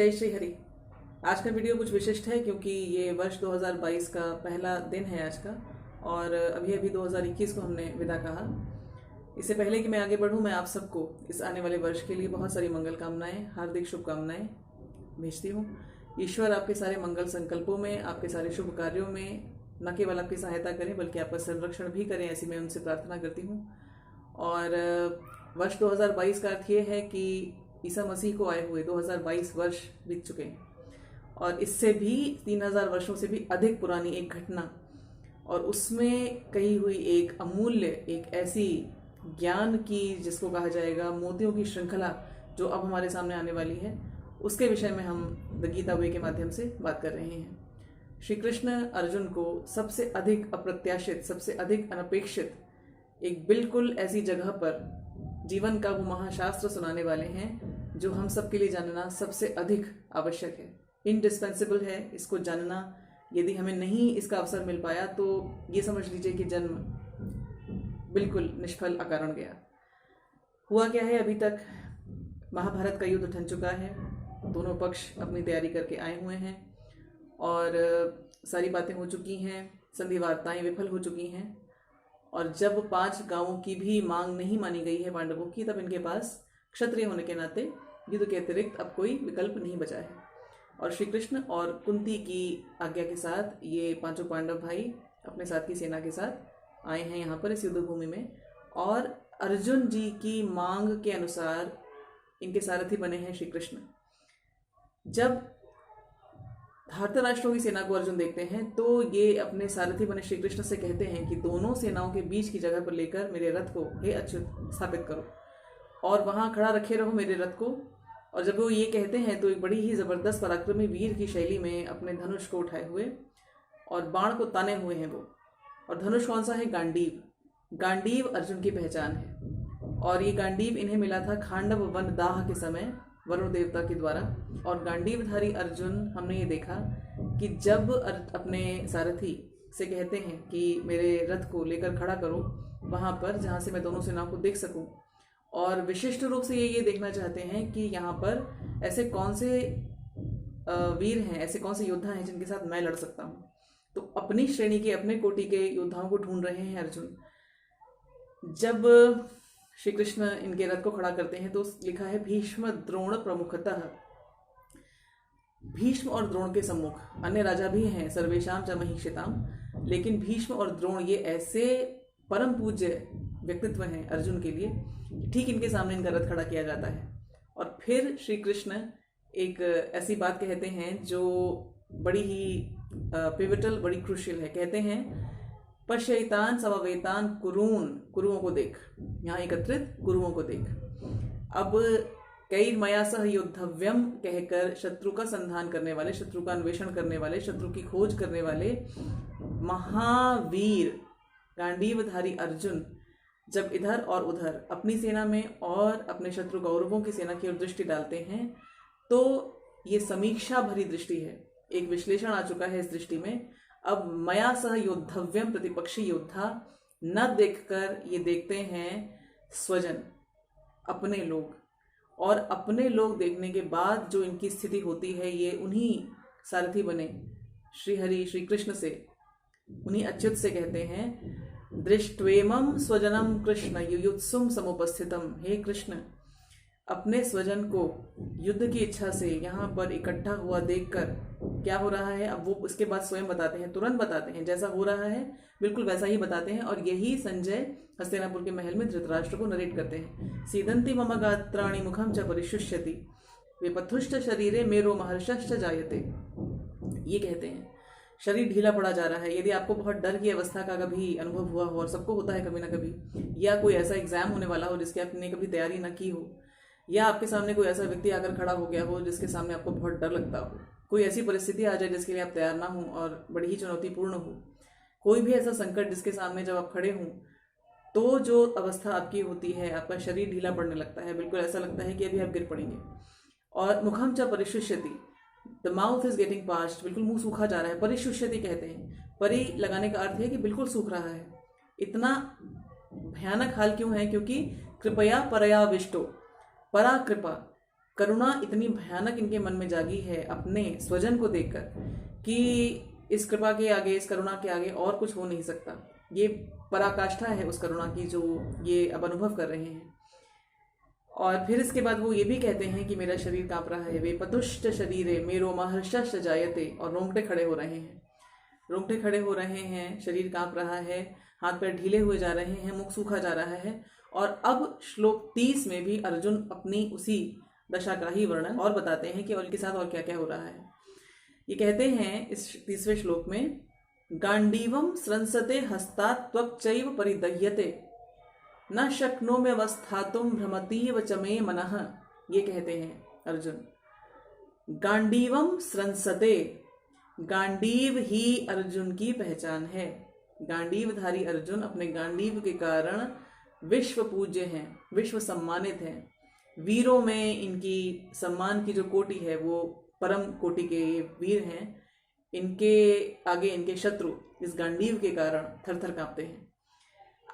जय श्री हरि। आज का वीडियो कुछ विशिष्ट है क्योंकि ये वर्ष 2022 का पहला दिन है आज का, और अभी अभी 2021 को हमने विदा कहा। इससे पहले कि मैं आगे बढ़ूं, मैं आप सबको इस आने वाले वर्ष के लिए बहुत सारी मंगल कामनाएं, हार्दिक शुभकामनाएं भेजती हूँ। ईश्वर आपके सारे मंगल संकल्पों में, आपके सारे शुभ कार्यों में न केवल आपकी सहायता करें बल्कि आपका संरक्षण भी करें, ऐसी मैं उनसे प्रार्थना करती हूँ। और वर्ष 2022 का अर्थ ये है कि ईसा मसीह को आए हुए 2022 वर्ष बीत चुके हैं, और इससे भी 3000 वर्षों से भी अधिक पुरानी एक घटना और उसमें कही हुई एक अमूल्य, एक ऐसी ज्ञान की, जिसको कहा जाएगा मोतियों की श्रृंखला, जो अब हमारे सामने आने वाली है, उसके विषय में हम द गीता वे के माध्यम से बात कर रहे हैं। श्री कृष्ण अर्जुन को सबसे अधिक अप्रत्याशित, सबसे अधिक अनपेक्षित एक बिल्कुल ऐसी जगह पर जीवन का वो महाशास्त्र सुनाने वाले हैं जो हम सब के लिए जानना सबसे अधिक आवश्यक है, इंडिस्पेंसिबल है। इसको जानना, यदि हमें नहीं इसका अवसर मिल पाया तो ये समझ लीजिए कि जन्म बिल्कुल निष्फल अकारण गया। हुआ क्या है, अभी तक महाभारत का युद्ध ठन चुका है, दोनों पक्ष अपनी तैयारी करके आए हुए हैं और सारी बातें हो चुकी हैं, संधि वार्ताएं विफल हो चुकी हैं, और जब 5 गांवों की भी मांग नहीं मानी गई है पांडवों की, तब इनके पास क्षत्रिय होने के नाते युद्ध के अतिरिक्त अब कोई विकल्प नहीं बचा है। और श्री कृष्ण और कुंती की आज्ञा के साथ ये 5 पांडव भाई अपने साथ की सेना के साथ आए हैं यहाँ पर इस युद्ध भूमि में, और अर्जुन जी की मांग के अनुसार इनके सारथी बने हैं श्री कृष्ण। जब धार्तराष्ट्रों की सेना को अर्जुन देखते हैं तो ये अपने सारथी बने श्री कृष्ण से कहते हैं कि दोनों सेनाओं के बीच की जगह पर लेकर मेरे रथ को हे अच्युत स्थापित करो और वहां खड़ा रखे रहो मेरे रथ को। और जब वो ये कहते हैं तो एक बड़ी ही जबरदस्त पराक्रमी वीर की शैली में अपने धनुष को उठाए हुए और बाण को ताने हुए हैं वो। और धनुष कौन सा है? गांडीव। गांडीव अर्जुन की पहचान है, और ये गांडीव इन्हें मिला था खांडव वन दाह के समय वरुण देवता के द्वारा। और गांडीवधारी अर्जुन, हमने ये देखा कि जब अपने सारथी से कहते हैं कि मेरे रथ को लेकर खड़ा करो वहां पर जहां से मैं दोनों सेनाओं को देख सकूं, और विशिष्ट रूप से ये देखना चाहते हैं कि यहाँ पर ऐसे कौन से वीर हैं, ऐसे कौन से योद्धा हैं जिनके साथ मैं लड़ सकता हूँ। तो अपनी श्रेणी के, अपने कोटि के योद्धाओं को ढूंढ रहे हैं अर्जुन। जब श्री कृष्ण इनके रथ को खड़ा करते हैं तो लिखा है भीष्म द्रोण प्रमुखतः। भीष्म और द्रोण के सम्मुख अन्य राजा भी हैं, सर्वेशाम च महिषिताम, लेकिन भीष्म और द्रोण ये ऐसे परम पूज्य व्यक्तित्व हैं अर्जुन के लिए, ठीक इनके सामने इनका रथ खड़ा किया जाता है। और फिर श्री कृष्ण एक ऐसी बात कहते हैं जो बड़ी ही पिवटल, बड़ी क्रूशियल है। कहते हैं पश्यैतान समवेतान कुरून, कुरुओं को देख, यहाँ एकत्रित कुरुओं को देख। अब कई मया सह योद्धव्यम कहकर शत्रु का संधान करने वाले, शत्रु का अन्वेषण करने वाले, शत्रु की खोज करने वाले महावीर गांडीवधारी अर्जुन जब इधर और उधर अपनी सेना में और अपने शत्रु कौरवों की सेना की ओर दृष्टि डालते हैं तो ये समीक्षा भरी दृष्टि है, एक विश्लेषण आ चुका है इस दृष्टि में। अब मया सह योद्धव्यम, प्रतिपक्षी योद्धा न देखकर ये देखते हैं स्वजन, अपने लोग। और अपने लोग देखने के बाद जो इनकी स्थिति होती है, ये उन्हीं सारथी बने श्री हरि, श्री कृष्ण से, उन्हीं अच्युत से कहते हैं दृष्ट्वेमं स्वजनम कृष्ण युयुत्सुम समुपस्थितम। हे कृष्ण, अपने स्वजन को युद्ध की इच्छा से यहाँ पर इकट्ठा हुआ देखकर क्या हो रहा है, अब वो उसके बाद स्वयं बताते हैं, तुरंत बताते हैं, जैसा हो रहा है बिल्कुल वैसा ही बताते हैं। और यही संजय हस्तिनापुर के महल में धृतराष्ट्र को नरेट करते हैं। सीदंती मम गात्राणि मुखम च परिशुष्यति विपथुष्ट शरीरे मेरो महर्षश्च जायते। ये कहते हैं शरीर ढीला पड़ा जा रहा है। यदि आपको बहुत डर की अवस्था का कभी अनुभव हुआ हो, और सबको होता है कभी ना कभी, या कोई ऐसा एग्जाम होने वाला हो जिसकी आपने कभी तैयारी ना की हो, या आपके सामने कोई ऐसा व्यक्ति आकर खड़ा हो गया हो जिसके सामने आपको बहुत डर लगता हो, कोई ऐसी परिस्थिति आ जाए जिसके लिए आप तैयार ना हो और बड़ी ही चुनौतीपूर्ण हो, कोई भी ऐसा संकट जिसके सामने जब आप खड़े हों तो जो अवस्था आपकी होती है, आपका शरीर ढीला पड़ने लगता है, बिल्कुल ऐसा लगता है कि अभी आप गिर पड़ेंगे। और मुखम च परिशुष्यति, the mouth is getting parched, बिल्कुल मुंह सूखा जा रहा है। परिशुष्यति कहते हैं, परि लगाने का अर्थ है कि बिल्कुल सूख रहा है। इतना भयानक हाल क्यों है? क्योंकि कृपया परयाविष्टो, परा कृपा, करुणा इतनी भयानक इनके मन में जागी है अपने स्वजन को देखकर कि इस कृपा के आगे, इस करुणा के आगे और कुछ हो नहीं सकता। ये पराकाष्ठा है उस करुणा की जो ये अब अनुभव कर रहे हैं। और फिर इसके बाद वो ये भी कहते हैं कि मेरा शरीर कांप रहा है, वे पतुष्ट शरीरे मेरो महर्षश्च जायते, और रोंगटे खड़े हो रहे हैं, रोंगटे खड़े हो रहे हैं, शरीर कांप रहा है, हाथ पैर ढीले हुए जा रहे हैं, मुख सूखा जा रहा है। और अब श्लोक 30 में भी अर्जुन अपनी उसी दशा का ही वर्णन और बताते हैं कि और इनके साथ और क्या क्या हो रहा है। ये कहते हैं इस 30वें श्लोक में, गांडीवम स्रंसते हस्तात् त्वक्चैव परिदह्यते न शक्नोम्यवस्थातुं भ्रमतीव च मे मनः। ये कहते हैं अर्जुन, गांडीवम स्रंसते, गांडीव ही अर्जुन की पहचान है। गांडीवधारी अर्जुन अपने गांडीव के कारण विश्व पूज्य हैं, विश्व सम्मानित हैं। वीरों में इनकी सम्मान की जो कोटि है वो परम कोटि के वीर हैं। इनके आगे इनके शत्रु इस गांडीव के कारण थर थर कांपते हैं।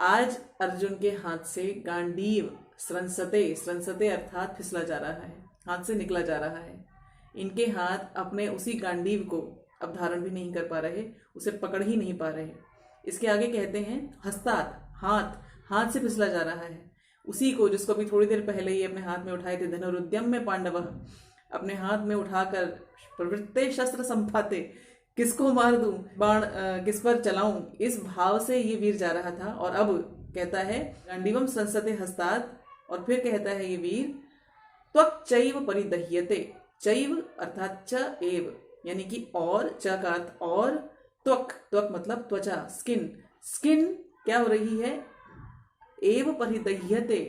आज अर्जुन के हाथ से गांडीव स्रंसते, स्रंसते अर्थात फिसला जा रहा है, हाथ से निकला जा रहा है। इनके हाथ अपने उसी गांडीव को अब धारण भी नहीं कर पा रहे, उसे पकड़ ही नहीं पा रहे। इसके आगे कहते हैं हस्तात, हाथ, हाथ से फिसला जा रहा है उसी को जिसको भी थोड़ी देर पहले ही अपने हाथ में उठाए थे। धनुरुद्यम में पांडव, अपने हाथ में उठाकर प्रवृत्ते शस्त्र संपाते, किसको मार दूं, बाण किस पर चलाऊं, इस भाव से ये वीर जा रहा था। और अब कहता है गांडीवम संसते हस्तात्, और फिर कहता है ये वीर त्वक चैव परिदह्यते, चैव अर्थात च एव, यानी कि और, च का अर्थ और, त्वक, त्वक मतलब त्वचा, स्किन, स्किन क्या हो रही है, एव परिदह्यते,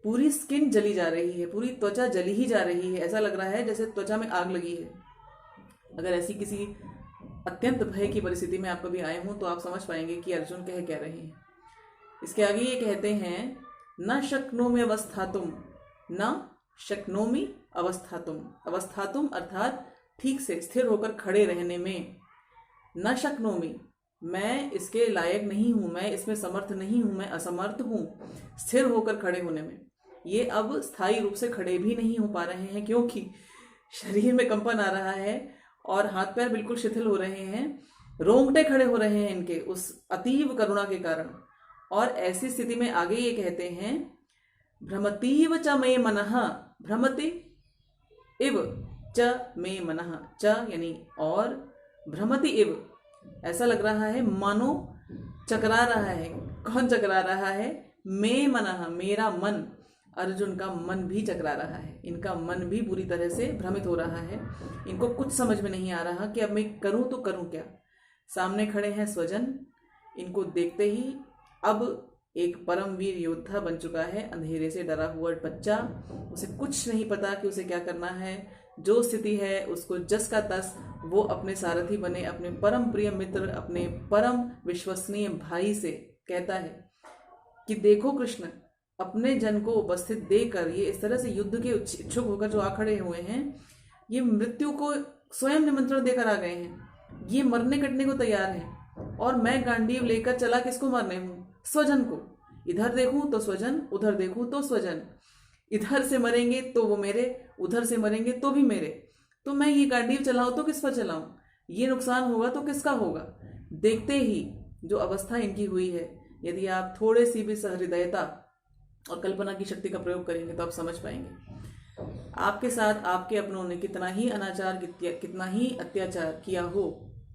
पूरी स्किन जली जा रही है, पूरी त्वचा जली ही जा रही है। ऐसा लग रहा है जैसे त्वचा में आग लगी है। अगर ऐसी किसी अत्यंत भय की परिस्थिति में आप कभी आए हों तो आप समझ पाएंगे कि अर्जुन कह रहे हैं। इसके आगे ये कहते हैं न शक्नोमि अवस्थातुम, न शक्नोमि अवस्थातुम, अवस्थातुम अर्थात ठीक से स्थिर होकर खड़े रहने में, न शक्नोमि, मैं इसके लायक नहीं हूं, मैं इसमें समर्थ नहीं हूं, मैं असमर्थ हूं स्थिर होकर खड़े होने में। ये अब स्थायी रूप से खड़े भी नहीं हो पा रहे हैं क्योंकि शरीर में कंपन आ रहा है और हाथ पैर बिल्कुल शिथिल हो रहे हैं, रोंगटे खड़े हो रहे हैं इनके उस अतीव करुणा के कारण। और ऐसी स्थिति में आगे ये कहते हैं भ्रमतीव च मे मनः, भ्रमति इव च मे मनः, च यानी और, भ्रमति इव ऐसा लग रहा है मानो चकरा रहा है। कौन चकरा रहा है, मे मनः, मेरा मन, अर्जुन का मन भी चकरा रहा है। इनका मन भी पूरी तरह से भ्रमित हो रहा है। इनको कुछ समझ में नहीं आ रहा कि अब मैं करूं तो करूं क्या। सामने खड़े हैं स्वजन, इनको देखते ही अब एक परमवीर योद्धा बन चुका है अंधेरे से डरा हुआ बच्चा, उसे कुछ नहीं पता कि उसे क्या करना है। जो स्थिति है उसको जस का तस वो अपने सारथी बने, अपने परम प्रिय मित्र, अपने परम विश्वसनीय भाई से कहता है कि देखो कृष्ण, अपने जन को उपस्थित देकर ये इस तरह से युद्ध के इच्छुक होकर जो आ खड़े हुए हैं, ये मृत्यु को स्वयं निमंत्रण देकर आ गए हैं। ये मरने कटने को तैयार है और मैं गांडीव लेकर चला किसको मारने हूं, स्वजन को। इधर देखूं तो स्वजन, उधर देखूं तो स्वजन, इधर से मरेंगे तो वो मेरे, उधर से मरेंगे तो भी मेरे। तो मैं ये गांडीव चलाऊं तो किस पर चलाऊं, ये नुकसान होगा तो किसका होगा। देखते ही जो अवस्था इनकी हुई है, यदि आप थोड़े सी भी सहृदयता और कल्पना की शक्ति का प्रयोग करेंगे तो आप समझ पाएंगे आपके साथ आपके अपनों ने कितना ही अनाचार, कितना ही अत्याचार किया हो,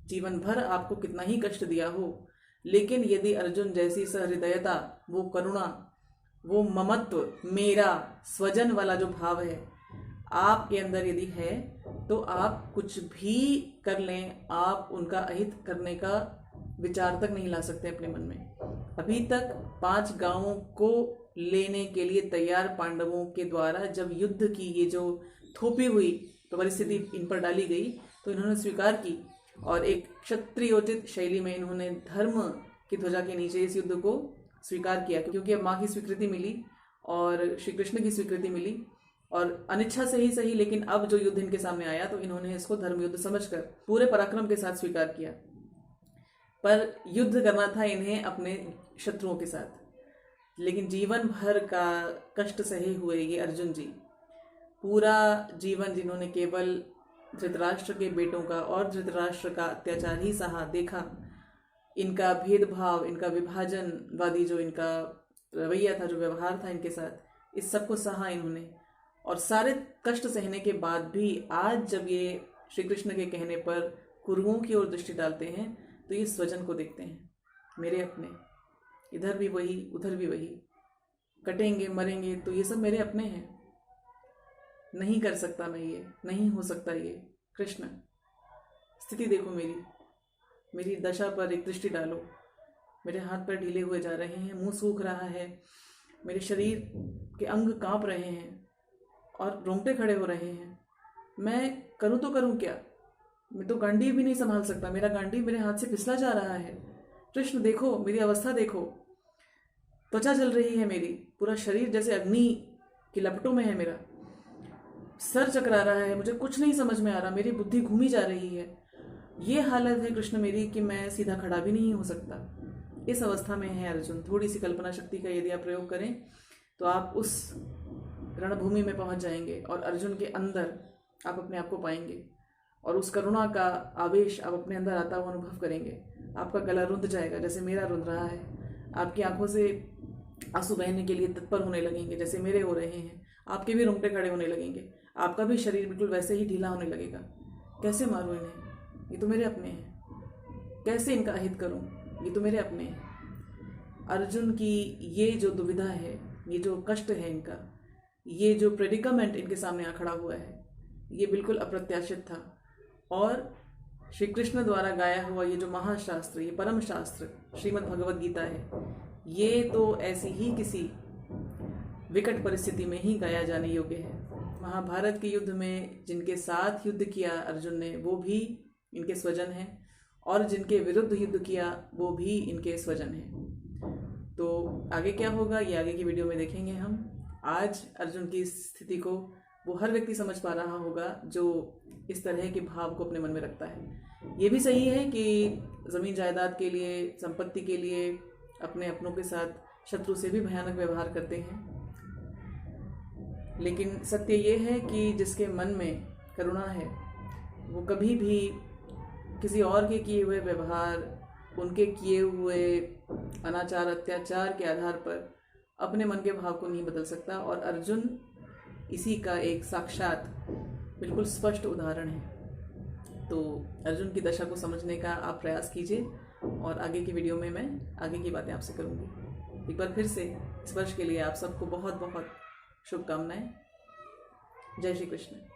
जीवन भर आपको कितना ही कष्ट दिया हो, लेकिन यदि अर्जुन जैसी सहृदयता, वो करुणा, वो ममत्व, मेरा स्वजन वाला जो भाव है आपके अंदर यदि है तो आप कुछ भी कर लें, आप उनका अहित करने का विचार तक नहीं ला सकते अपने मन में। अभी तक 5 गांवों को लेने के लिए तैयार पांडवों के द्वारा जब युद्ध की ये जो थोपी हुई परिस्थिति इन पर डाली गई तो इन्होंने स्वीकार की और एक क्षत्रियोचित शैली में इन्होंने धर्म की ध्वजा के नीचे इस युद्ध को स्वीकार किया, क्योंकि अब माँ की स्वीकृति मिली और श्री कृष्ण की स्वीकृति मिली और अनिच्छा से ही सही, लेकिन अब जो युद्ध इनके सामने आया तो इन्होंने इसको धर्म युद्ध समझकर पूरे पराक्रम के साथ स्वीकार किया। पर युद्ध करना था इन्हें अपने शत्रुओं के साथ, लेकिन जीवन भर का कष्ट सहे हुए ये अर्जुन जी पूरा जीवन जिन्होंने केवल धृतराष्ट्र के बेटों का और धृतराष्ट्र का अत्याचार ही सहा, देखा, इनका भेदभाव, इनका विभाजनवादी जो इनका रवैया था, जो व्यवहार था इनके साथ, इस सब को सहा इन्होंने। और सारे कष्ट सहने के बाद भी आज जब ये श्री कृष्ण के कहने पर कुरुओं की ओर दृष्टि डालते हैं तो ये स्वजन को देखते हैं, मेरे अपने, इधर भी वही उधर भी वही, कटेंगे मरेंगे तो ये सब मेरे अपने हैं, नहीं कर सकता मैं ये, नहीं हो सकता ये। कृष्ण, स्थिति देखो मेरी दशा पर एक दृष्टि डालो। मेरे हाथ पैर ढीले हुए जा रहे हैं, मुंह सूख रहा है, मेरे शरीर के अंग कांप रहे हैं और रोंगटे खड़े हो रहे हैं। मैं करूं तो करूं क्या? मैं तो गांडीव भी नहीं संभाल सकता, मेरा गांडीव मेरे हाथ से फिसला जा रहा है। कृष्ण देखो, मेरी अवस्था देखो, त्वचा जल रही है मेरी, पूरा शरीर जैसे अग्नि की लपटों में है मेरा, सर चकरा रहा है, मुझे कुछ नहीं समझ में आ रहा, मेरी बुद्धि घूमी जा रही है। ये हालत है कृष्ण मेरी कि मैं सीधा खड़ा भी नहीं हो सकता। इस अवस्था में है अर्जुन। थोड़ी सी कल्पना शक्ति का यदि आप प्रयोग करें तो आप उस रणभूमि में पहुंच जाएंगे और अर्जुन के अंदर आप अपने आप को पाएंगे और उस करुणा का आवेश आप अपने अंदर आता हुआ अनुभव करेंगे। आपका गला रुंध जाएगा जैसे मेरा रुंध रहा है, आपकी आंखों से आंसू बहने के लिए तत्पर होने लगेंगे जैसे मेरे हो रहे हैं, आपके भी रोंगटे खड़े होने लगेंगे, आपका भी शरीर बिल्कुल वैसे ही ढीला होने लगेगा। कैसे मारूं इन्हें, ये तो मेरे अपने हैं, कैसे इनका अहित करूं, ये तो मेरे अपने हैं। अर्जुन की ये जो दुविधा है, ये जो कष्ट है इनका, ये जो प्रेडिकामेंट इनके सामने आ खड़ा हुआ है, ये बिल्कुल अप्रत्याशित था। और श्री कृष्ण द्वारा गाया हुआ ये जो महाशास्त्र, ये परम शास्त्र श्रीमद् भगवद गीता है, ये तो ऐसी ही किसी विकट परिस्थिति में ही गाया जाने योग्य है। महाभारत के युद्ध में जिनके साथ युद्ध किया अर्जुन ने, वो भी इनके स्वजन हैं, और जिनके विरुद्ध युद्ध किया वो भी इनके स्वजन हैं। तो आगे क्या होगा ये आगे की वीडियो में देखेंगे हम। आज अर्जुन की स्थिति को वो हर व्यक्ति समझ पा रहा होगा जो इस तरह के भाव को अपने मन में रखता है। ये भी सही है कि ज़मीन जायदाद के लिए, संपत्ति के लिए अपने अपनों के साथ शत्रु से भी भयानक व्यवहार करते हैं, लेकिन सत्य ये है कि जिसके मन में करुणा है वो कभी भी किसी और के किए हुए व्यवहार, उनके किए हुए अनाचार अत्याचार के आधार पर अपने मन के भाव को नहीं बदल सकता। और अर्जुन इसी का एक साक्षात बिल्कुल स्पष्ट उदाहरण है। तो अर्जुन की दशा को समझने का आप प्रयास कीजिए और आगे की वीडियो में मैं आगे की बातें आपसे करूँगी। एक बार फिर से इस वर्ष के लिए आप सबको बहुत बहुत शुभकामनाएं। जय श्री कृष्ण।